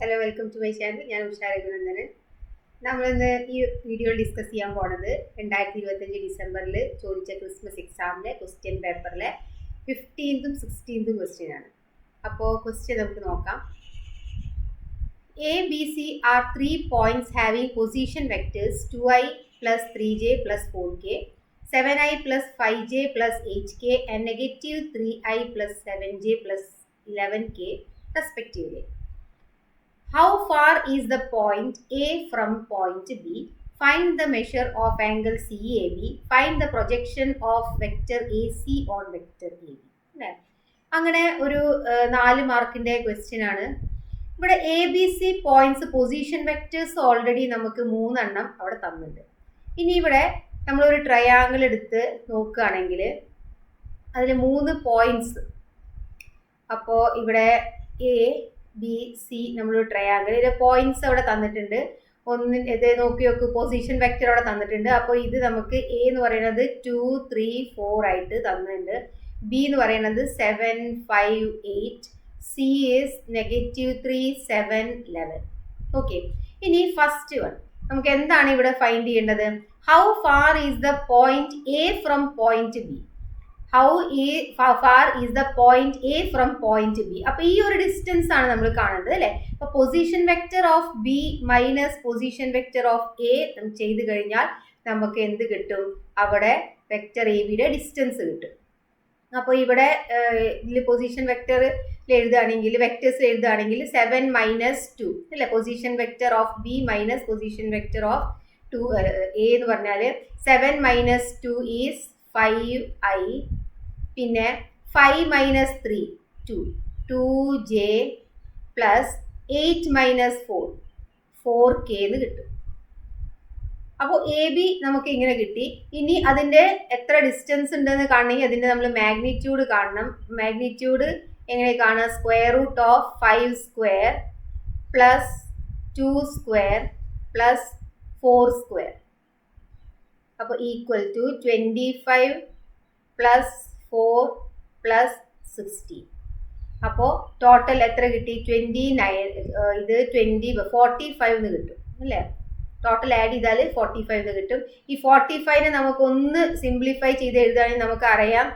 Hello, welcome to my channel. ഞാൻ ഉഷാ രഘുനന്ദനൻ. നമ്മളിന്ന് ഈ വീഡിയോ ഡിസ്കസ് ചെയ്യാൻ പോണത് 2025 ഡിസംബറിൽ ചോദിച്ച ക്രിസ്മസ് എക്സാമിലെ ക്വസ്റ്റ്യൻ പേപ്പറിലെ 15th 16th ക്വസ്റ്റ്യൻ ആണ്. അപ്പോൾ ക്വസ്റ്റ്യൻ നമുക്ക് നോക്കാം. A, B, C are 3 points having position vectors 2i plus 3j plus 4k, 7i plus 5j plus 8k and negative 3i plus 7j plus 11k respectively. How far is the point A from point B? Find the measure of angle CAB. Find the projection of vector AC on vector AB. അങ്ങനെ ഒരു 4 മാർക്കിന്റെ question ആണ്. ഇവിടെ ABC points position vectors already നമുക്ക് 3 എണ്ണം അവിടെ തന്നിട്ടുണ്ട്. ഇനി ഇവിടെ നമ്മളൊരു ട്രയാങ്കിൾ എടുത്ത് നോക്കുകയാണെങ്കിൽ അതിൽ 3 പോയിന്റ്സ്, അപ്പോൾ ഇവിടെ എ ബി സി നമ്മളൊരു ട്രയാങ്കിൾ, ഇതിലെ പോയിന്റ്സ് അവിടെ തന്നിട്ടുണ്ട്. ഇത് നോക്കി നോക്ക്, പൊസിഷൻ വെക്ടർ അവിടെ തന്നിട്ടുണ്ട്. അപ്പോൾ ഇത് നമുക്ക് എ എന്ന് പറയുന്നത് 2 3 4 ആയിട്ട് തന്നിട്ടുണ്ട്. ബി എന്ന് പറയുന്നത് 7 5 8, സി ഈസ് -3 7 11. ഓക്കെ, ഇനി ഫസ്റ്റ് വൺ നമുക്ക് എന്താണ് ഇവിടെ ഫൈൻഡ് ചെയ്യേണ്ടത്? How far is the point A from point B? How far is the point A from point B? അപ്പോൾ ഈ ഒരു ഡിസ്റ്റൻസ് ആണ് നമ്മൾ കാണേണ്ടത് അല്ലേ. അപ്പോൾ position vector of B minus position vector of A ചെയ്ത് കഴിഞ്ഞാൽ നമുക്ക് എന്ത് കിട്ടും? അവിടെ വെക്ടർ എ ബിയുടെ ഡിസ്റ്റൻസ് കിട്ടും. അപ്പോൾ ഇവിടെ ഇതിൽ പൊസിഷൻ വെക്ടർ എഴുതുകയാണെങ്കിൽ, വെക്ടേഴ്സ് എഴുതുകയാണെങ്കിൽ 7 - 2 അല്ലേ. Position vector of B minus position vector of A എന്ന് പറഞ്ഞാൽ 7 - 2 ഈസ് 5i, പിന്നെ 5 - 3 2 2j പ്ലസ് 8 - 4 4k എന്ന് കിട്ടും. അപ്പോൾ എ ബി നമുക്ക് ഇങ്ങനെ കിട്ടി. ഇനി അതിൻ്റെ എത്ര ഡിസ്റ്റൻസ് ഉണ്ടെന്ന് കാണണമെങ്കിൽ അതിൻ്റെ നമ്മൾ മാഗ്നിറ്റ്യൂഡ് കാണണം. മാഗ്നിറ്റ്യൂഡ് എങ്ങനെ കാണുക? Square root of 5 square plus 2 square plus 4 square, അപ്പോൾ ഈക്വൽ ടു 25 പ്ലസ് 4 പ്ലസ് 16. അപ്പോൾ ടോട്ടൽ എത്ര കിട്ടി? 29. ഇത് 45 എന്ന് കിട്ടും അല്ലേ. ടോട്ടൽ ആഡ് ചെയ്താൽ 45 എന്ന് കിട്ടും. ഈ 45നെ നമുക്കൊന്ന് സിംപ്ലിഫൈ ചെയ്ത് എഴുതുകയാണെങ്കിൽ നമുക്കറിയാം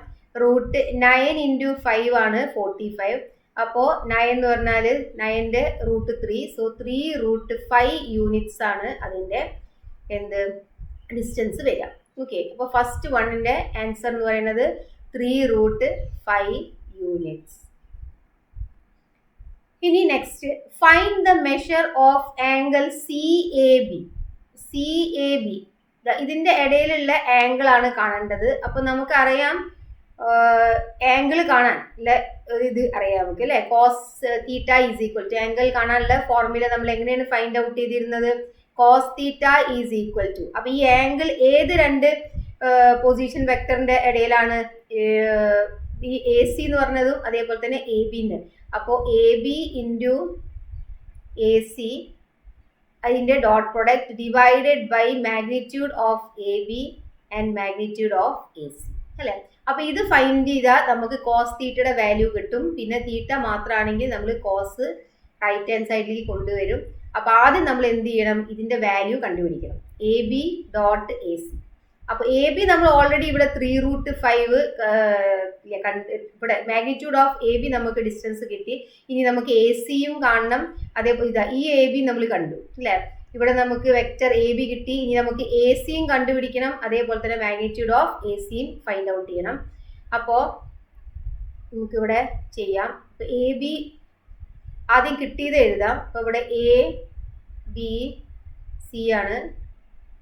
റൂട്ട് 9 × 5 ആണ് 45. അപ്പോൾ 9 എന്ന് പറഞ്ഞാൽ 9ന്റെ റൂട്ട് 3, സോ 3√5 യൂണിറ്റ്സ് ആണ് അതിൻ്റെ എന്ത് ഡിസ്റ്റൻസ് വരിക. ഓക്കെ, അപ്പോൾ ഫസ്റ്റ് വണ്ണിൻ്റെ ആൻസർ എന്ന് പറയുന്നത് 3√5 യൂണിറ്റ്സ്. ഇനി next, find the measure of angle CAB. CAB ഇതിൻ്റെ ഇടയിലുള്ള ആംഗിൾ ആണ് കാണേണ്ടത്. അപ്പോൾ നമുക്കറിയാം ആംഗിൾ കാണാൻ ഇത് അറിയാം നമുക്ക് അല്ലേ. Cos theta is equal to, angle കാണാനുള്ള ഫോർമുല നമ്മൾ എങ്ങനെയാണ് ഫൈൻഡ് ഔട്ട് ചെയ്തിരുന്നത്? Cos theta is equal to. അപ്പോൾ ഈ ആംഗിൾ ഏത് രണ്ട് പൊസിഷൻ വെക്ടറിന്റെ ഇടയിലാണ്? ഈ എ സി എന്ന് പറഞ്ഞതും അതേപോലെ തന്നെ എ ബിന്റെ. അപ്പോൾ A B into A C, അതിൻ്റെ dot product divided by magnitude of A B and magnitude of A C അല്ലേ. അപ്പോൾ ഇത് ഫൈൻഡ് ചെയ്താൽ നമുക്ക് കോസ് തീറ്റയുടെ വാല്യൂ കിട്ടും. പിന്നെ തീറ്റ മാത്രമാണെങ്കിൽ നമ്മൾ കോസ് റൈറ്റ് ഹാൻഡ് സൈഡിലേക്ക് കൊണ്ടുവരും. അപ്പോൾ ആദ്യം നമ്മൾ എന്ത് ചെയ്യണം? ഇതിൻ്റെ വാല്യൂ കണ്ടുപിടിക്കണം. A B dot A C. അപ്പോൾ എ ബി നമ്മൾ ഓൾറെഡി ഇവിടെ 3√5 ഇവിടെ മാഗ്നിറ്റ്യൂഡ് ഓഫ് എ ബി നമുക്ക് ഡിസ്റ്റൻസ് കിട്ടി. ഇനി നമുക്ക് എ സിയും കാണണം. അതേപോലെ ഇതാ ഈ എ ബി നമ്മൾ കണ്ടു അല്ലേ. ഇവിടെ നമുക്ക് വെക്ടർ എ ബി കിട്ടി. ഇനി നമുക്ക് എ സിയും കണ്ടുപിടിക്കണം. അതേപോലെ തന്നെ മാഗ്നിറ്റ്യൂഡ് ഓഫ് എ സിയും ഫൈൻഡ് ഔട്ട് ചെയ്യണം. അപ്പോൾ നമുക്കിവിടെ ചെയ്യാം. ഇപ്പോൾ എ ബി ആദ്യം കിട്ടിയത് എഴുതാം. അപ്പോൾ ഇവിടെ എ ബി സി ആണ്.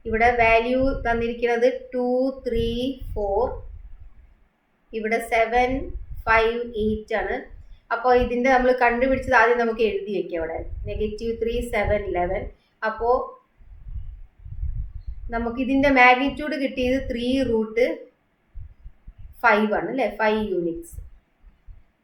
ഇവിടെ വാല്യൂ തന്നിരിക്കുന്നത് 2 3 4, ഇവിടെ 7 5 8 ആണ്. അപ്പോൾ ഇതിൻ്റെ നമ്മൾ കണ്ടുപിടിച്ചത് ആദ്യം നമുക്ക് എഴുതി വെക്കാം. ഇവിടെ -3 7 11. അപ്പോൾ നമുക്ക് ഇതിൻ്റെ മാഗ്നിറ്റ്യൂഡ് കിട്ടിയത് 3√5 ആണ് അല്ലേ, 5 യൂണിറ്റ്സ്.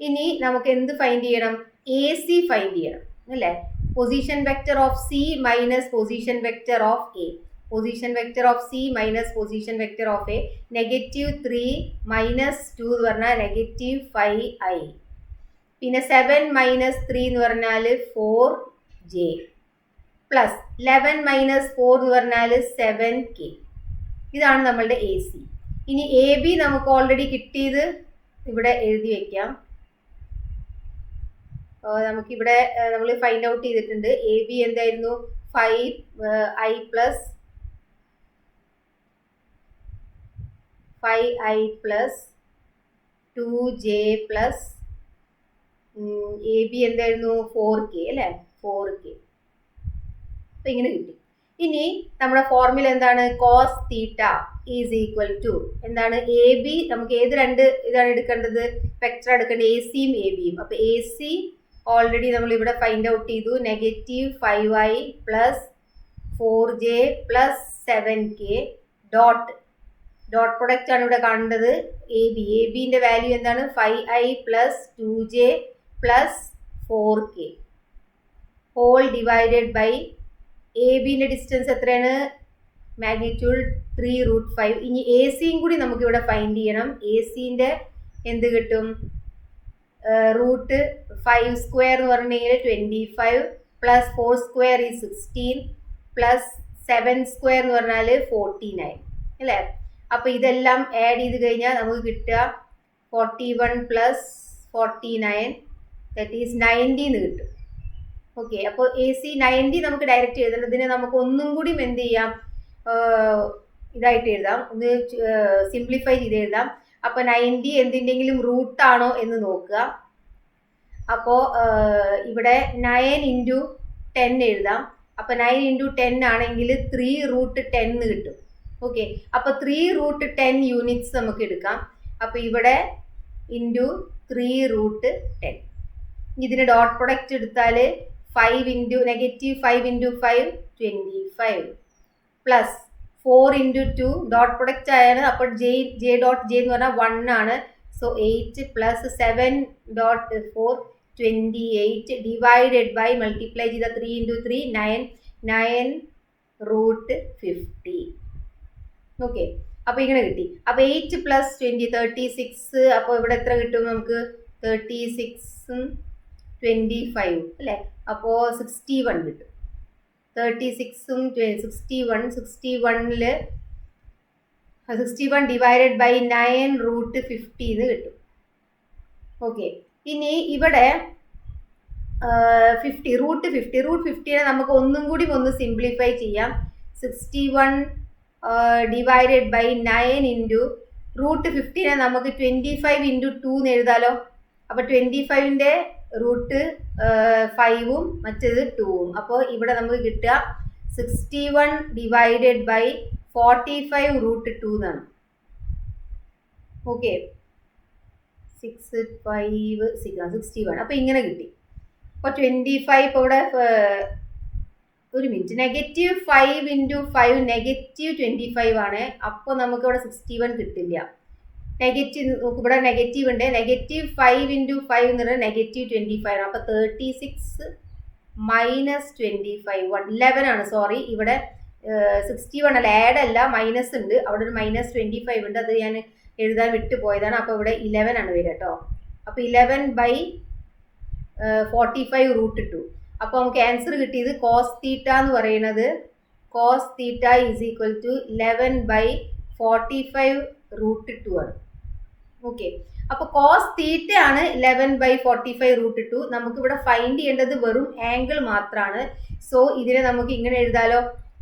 ഇനി നമുക്ക് എന്ത് ഫൈൻഡ് ചെയ്യണം? എ സി ഫൈൻഡ് ചെയ്യണം അല്ലേ. Position vector of C minus position vector of A. Position vector of C minus position vector of A, -3 -2 എന്ന് പറഞ്ഞാൽ -5i. പിന്നെ 7 - 3 എന്ന് പറഞ്ഞാൽ 4 ജെ പ്ലസ് 11 മൈനസ് 4 എന്ന് പറഞ്ഞാൽ 7k. ഇതാണ് നമ്മളുടെ എ സി. ഇനി എ ബി നമുക്ക് ഓൾറെഡി കിട്ടിയത് ഇവിടെ എഴുതി വെക്കാം. നമുക്കിവിടെ നമ്മൾ ഫൈൻഡ് ഔട്ട് ചെയ്തിട്ടുണ്ട്. എ ബി എന്തായിരുന്നു? 5i plus 2j plus A B എന്തായിരുന്നു? 4k അല്ലേ? 4k. അപ്പൊ ഇങ്ങനെ കിട്ടി. ഇനി നമ്മുടെ ഫോർമുല എന്താണ്? Cos theta is equal to എന്താണ്? എ ബി നമുക്ക് ഏത് രണ്ട് ഇതാണ് എടുക്കേണ്ടത്? വെക്ടർ എടുക്കേണ്ടത് എ സിയും എ ബിയും. അപ്പൊ എ സി ഓൾറെഡി നമ്മൾ ഇവിടെ ഫൈൻഡ് ഔട്ട് ചെയ്തു. -5i plus 4j plus 7k dot product ആണ് ഇവിടെ കാണേണ്ടത്. എ ബിന്റെ വാല്യൂ എന്താണ്? 5i plus 2j plus 4k whole divided by A ബിന്റെ ഡിസ്റ്റൻസ് എത്രയാണ്? മാഗ്നിറ്റ്യൂഡ് 3√5. ഇനി എ സിയും കൂടി നമുക്ക് ഇവിടെ ഫൈൻഡ് ചെയ്യണം. എ സിന്റെ എന്ത് കിട്ടും? √5 സ്ക്വയർ എന്ന് പറഞ്ഞു കഴിഞ്ഞാൽ 25 പ്ലസ് 4 സ്ക്വയർ ഈ 16 പ്ലസ് 7 സ്ക്വയർ എന്ന് പറഞ്ഞാൽ 49 അല്ലേ? അപ്പൊ ഇതെല്ലാം ആഡ് ചെയ്ത് കഴിഞ്ഞാൽ നമുക്ക് കിട്ടുക 41 പ്ലസ് 49 ദാറ്റ് ഈസ് 90 എന്ന് കിട്ടും. ഓക്കെ, അപ്പോൾ എ സി 90 നമുക്ക് ഡയറക്റ്റ് എഴുതണം. ഇതിനെ നമുക്ക് ഒന്നും കൂടി എന്ത് ചെയ്യാം? ഇതായിട്ട് എഴുതാം, ഒന്ന് സിംപ്ലിഫൈ ചെയ്ത് എഴുതാം. അപ്പൊ 90 എന്തിൻ്റെങ്കിലും റൂട്ടാണോ എന്ന് നോക്കുക. അപ്പോൾ ഇവിടെ 9 × 10 എഴുതാം. അപ്പൊ 9 × 10 ആണെങ്കിൽ 3√10 കിട്ടും. ഓക്കെ, അപ്പൊ 3√10 യൂണിറ്റ്സ് നമുക്ക് എടുക്കാം. അപ്പൊ ഇവിടെ ഇൻറ്റു 3√10. ഇതിന് ഡോട്ട് പ്രൊഡക്റ്റ് എടുത്താൽ -5 × 5 25 പ്ലസ് 4 × 2 ഡോട്ട് പ്രൊഡക്റ്റ് ആയാണ്. അപ്പോൾ ജെ ഡോട്ട് ജെ എന്ന് പറഞ്ഞാൽ 1 ആണ്. So 8 plus 7.4 28 divided by multiply ചെയ്ത 3 × 3 9√50. ഓക്കെ, അപ്പൊ ഇങ്ങനെ കിട്ടി. അപ്പൊ 8 പ്ലസ് 20 36. അപ്പോൾ ഇവിടെ എത്ര കിട്ടും നമുക്ക്? 36 25 അല്ലേ? അപ്പോൾ 61 കിട്ടും. 36 61 ഡിവൈഡഡ് ബൈ 9√50 എന്ന് കിട്ടും. ഓക്കെ, ഇനി ഇവിടെ 50 നമുക്ക് ഒന്നും കൂടി ഒന്ന് സിംപ്ലിഫൈ ചെയ്യാം. 61 ഡിവൈഡഡ് ബൈ 9 × √50 നമുക്ക് 25 × 2 എന്ന് എഴുതാലോ. അപ്പൊ 25ന്റെ √5ഉം മറ്റേത് 2ഉം. അപ്പോൾ ഇവിടെ നമുക്ക് കിട്ടുക 61 ഡിവൈഡഡ് ബൈ 45√2 എന്നാണ്. ഓക്കെ, 61. അപ്പൊ ഇങ്ങനെ കിട്ടി. അപ്പൊ 25 ഇപ്പൊ ഇവിടെ ഒരു മിനിറ്റ്, -5 × 5 -25 ആണ്. അപ്പോൾ നമുക്ക് ഇവിടെ 61 കിട്ടില്ല. നെഗറ്റീവ് ഇവിടെ നെഗറ്റീവ് ഉണ്ട്. -5 × 5 എന്ന് പറഞ്ഞാൽ -25 ആണ്. അപ്പൊ 36 മൈനസ് 25 11 ആണ്. സോറി, ഇവിടെ 61 അല്ല, ആഡ് അല്ല, മൈനസ് ഉണ്ട്. അവിടെ ഒരു -25 ഉണ്ട്, അത് ഞാൻ എഴുതാൻ വിട്ടുപോയതാണ്. അപ്പോൾ ഇവിടെ 11 ആണ് വരിക കേട്ടോ. അപ്പോൾ 11/45√2. അപ്പോൾ നമുക്ക് ആൻസർ കിട്ടിയത് കോസ് തീറ്റ എന്ന് പറയുന്നത് cos theta is equal to 11/45√2 ആണ്. ഓക്കെ, അപ്പോൾ കോസ് തീറ്റ ആണ് 11/45√2. നമുക്ക് ഇവിടെ ഫൈൻഡ് ചെയ്യേണ്ടത് വെറും ആംഗിൾ മാത്രമാണ്. സോ ഇതിനെ നമുക്ക് ഇങ്ങനെ എഴുതാലോ.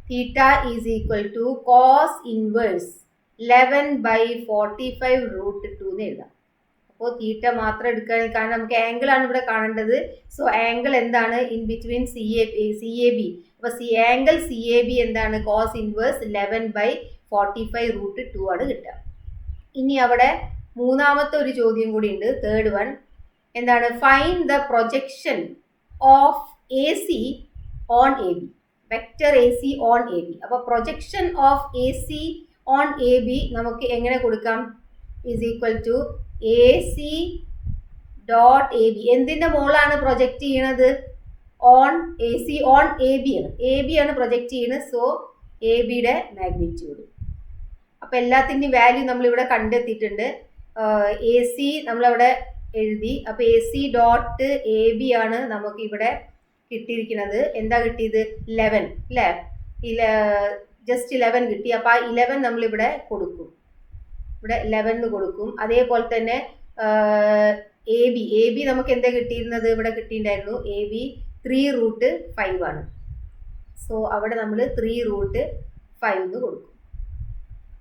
Theta is equal to cos inverse 11/45√2 എന്ന് എഴുതാം. അപ്പോൾ തീറ്റ മാത്രം എടുക്കുകയാണെങ്കിൽ, കാരണം നമുക്ക് ആംഗിൾ ആണ് ഇവിടെ കാണേണ്ടത്. സോ ആംഗിൾ എന്താണ്? In between C A B. അപ്പോൾ ആംഗിൾ സി എ ബി എന്താണ്? കോസ് ഇൻവേഴ്സ് 11/45√2 ആണ് കിട്ടുക. ഇനി അവിടെ മൂന്നാമത്തെ ഒരു ചോദ്യം കൂടി ഉണ്ട്, തേർഡ് വൺ. എന്താണ്? Find the projection of A C on A B. Vector A C on A B. അപ്പോൾ projection of A C on A B നമുക്ക് എങ്ങനെ കൊടുക്കാം? Is equal to A C dot A B. എന്തിൻ്റെ മോളാണ് project ചെയ്യണത്? On A C on A B ആണ്. A B ആണ് project ചെയ്യുന്നത്. സോ എ ബിയുടെ മാഗ്നിറ്റ്യൂഡ്. അപ്പോൾ എല്ലാത്തിൻ്റെയും വാല്യൂ നമ്മളിവിടെ കണ്ടെത്തിയിട്ടുണ്ട്. എ സി നമ്മളവിടെ എഴുതി. അപ്പോൾ A C dot A B ആണ് നമുക്ക് ഇവിടെ കിട്ടിയിരിക്കുന്നത് എന്താ കിട്ടിയത് 11 അല്ലേ, ജസ്റ്റ് 11 കിട്ടി. അപ്പോൾ ആ 11 നമ്മളിവിടെ കൊടുക്കും, ഇവിടെ 11 കൊടുക്കും. അതേപോലെ തന്നെ എ ബി നമുക്ക് എന്താ കിട്ടിയിരുന്നത്, ഇവിടെ കിട്ടിയിട്ടുണ്ടായിരുന്നു എ ബി 3√5 ആണ്. സോ അവിടെ നമ്മൾ 3√5 എന്ന് കൊടുക്കും.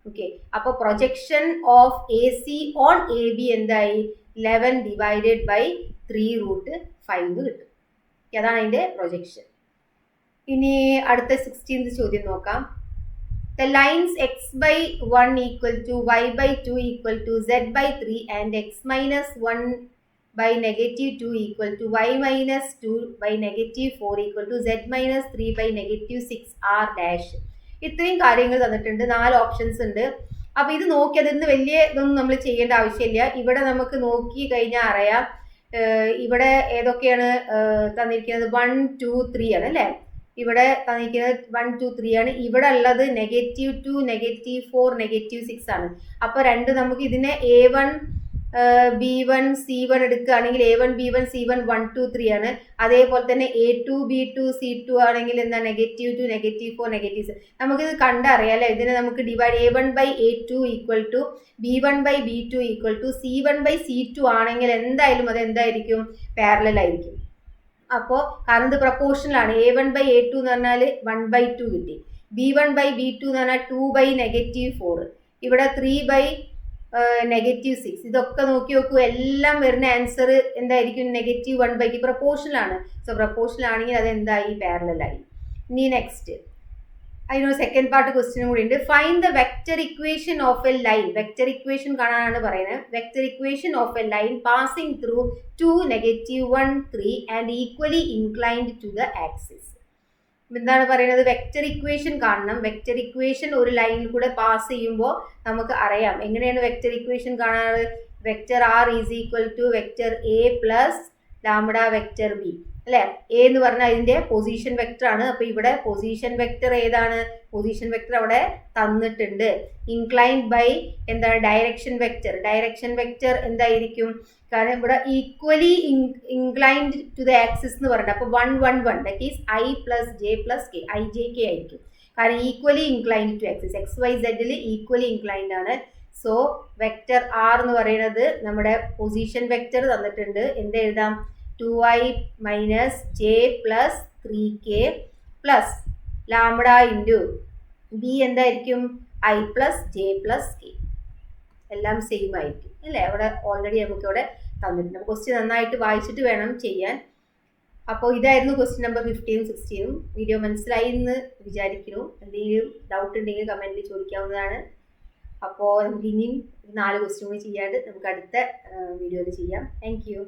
ഓക്കെ, അപ്പോൾ projection of A C on A B എന്തായി 11 ഡിവൈഡഡ് ബൈ 3√5 എന്ന് കിട്ടും. അതാണ് അതിൻ്റെ പ്രൊജക്ഷൻ. ഇനി അടുത്ത 16th ചോദ്യം നോക്കാം. The lines x by 1 equal to y by 2 equal to z by 3 and x minus 1 by negative 2 equal to y minus 2 by negative 4 equal to z minus 3 by negative 6 r dash. ഇത്രയും കാര്യങ്ങൾ തന്നിട്ടുണ്ട്, 4 options ഉണ്ട്. അപ്പോൾ ഇത് നോക്കി അതിന് വലിയ ഇതൊന്നും നമ്മൾ ചെയ്യേണ്ട ആവശ്യമില്ല. ഇവിടെ നമുക്ക് നോക്കി കഴിഞ്ഞാൽ അറിയാം ഇവിടെ ഏതൊക്കെയാണ് തന്നിരിക്കുന്നത്. 1 2 3 ആണ് അല്ലേ, ഇവിടെ തന്നിരിക്കുന്നത് 1 2 3 ആണ്. ഇവിടെ ഉള്ളത് -2 -4 -6 ആണ്. അപ്പോൾ നമുക്ക് ഇതിനെ A1 B1 C1 എടുക്കുകയാണെങ്കിൽ A1 B1 C1 1 2 3 ആണ്. അതേപോലെ തന്നെ A2 B2 C2 ആണെങ്കിൽ എന്താ -2 -4 -6. നമുക്കിത് കണ്ടറിയാലോ. ഇതിനെ നമുക്ക് divide A1 by A2 equal to B1 by B2 equal to C1 by C2 ആണെങ്കിൽ എന്തായാലും അത് എന്തായിരിക്കും, പാരലൽ ആയിരിക്കും. അപ്പോൾ കാരണം ഇത് പ്രപ്പോർഷണൽ ആണ്. A1 by A2 എന്ന് പറഞ്ഞാൽ 1 by 2 കിട്ടി. B1 by B2 എന്ന് പറഞ്ഞാൽ 2 by -4. ഇവിടെ 3 by -6. ഇതൊക്കെ നോക്കി നോക്കൂ, എല്ലാം വരുന്ന ആൻസർ എന്തായിരിക്കും, -1 by പ്രപ്പോർഷണൽ ആണ്. സോ പ്രപ്പോർഷണൽ ആണെങ്കിൽ അത് എന്തായി, പാരലൽ ആയി. ഇനി നെക്സ്റ്റ് അതിനൊരു സെക്കൻഡ് പാർട്ട് ക്വസ്റ്റ്യനും കൂടി ഉണ്ട്. Find the vector equation of a line. Vector equation കാണാനാണ് പറയുന്നത്. Vector equation of a line passing through 2 -1 3 and equally inclined to the axis. എന്താണ് പറയുന്നത്, വെക്റ്റർ ഇക്വേഷൻ കാണണം. വെക്റ്റർ ഇക്വേഷൻ ഒരു ലൈനിൽ കൂടെ പാസ് ചെയ്യുമ്പോൾ നമുക്ക് അറിയാം എങ്ങനെയാണ് വെക്റ്റർ ഇക്വേഷൻ കാണാറ്. Vector R is equal to vector A plus lambda vector B അല്ലേ. എ എന്ന് പറഞ്ഞാൽ അതിൻ്റെ പൊസിഷൻ വെക്റ്റർ ആണ്. അപ്പോൾ ഇവിടെ പൊസിഷൻ വെക്റ്റർ ഏതാണ്, പൊസിഷൻ വെക്റ്റർ അവിടെ തന്നിട്ടുണ്ട്. ഇൻക്ലൈൻഡ് ബൈ എന്താണ്, ഡയറക്ഷൻ വെക്റ്റർ. ഡയറക്ഷൻ വെക്റ്റർ എന്തായിരിക്കും, കാരണം ഇവിടെ equally inclined to the axis എന്ന് പറഞ്ഞിട്ട്. അപ്പോൾ 1 1 1 that is I plus J plus K, IJK ആയിരിക്കും. കാരണം equally inclined to axis, XYZ equally inclined ആണ്. സോ വെക്റ്റർ ആർ എന്ന് പറയുന്നത് നമ്മുടെ പൊസിഷൻ വെക്റ്റർ തന്നിട്ടുണ്ട്. എന്ത് എഴുതാം, 2I minus J plus 3K plus lambda into B എന്തായിരിക്കും, I plus J plus K. എല്ലാം സെയിം ആയിരിക്കും അല്ലേ. അവിടെ ഓൾറെഡി നമുക്ക് ഇവിടെ തന്നിട്ടുണ്ട്. ക്വസ്റ്റ്യൻ നന്നായിട്ട് വായിച്ചിട്ട് വേണം ചെയ്യാൻ. അപ്പോൾ ഇതായിരുന്നു ക്വസ്റ്റ്യൻ നമ്പർ 15 16. വീഡിയോ മനസ്സിലായി എന്ന് വിചാരിക്കുന്നു. എന്തെങ്കിലും ഡൗട്ട് ഉണ്ടെങ്കിൽ കമൻറ്റിൽ ചോദിക്കാവുന്നതാണ്. അപ്പോൾ നമുക്ക് ഇനിയും 4 ക്വസ്റ്റ്യൻ കൂടി ചെയ്യാണ്ട് നമുക്ക് അടുത്ത വീഡിയോയിൽ ചെയ്യാം. Thank you.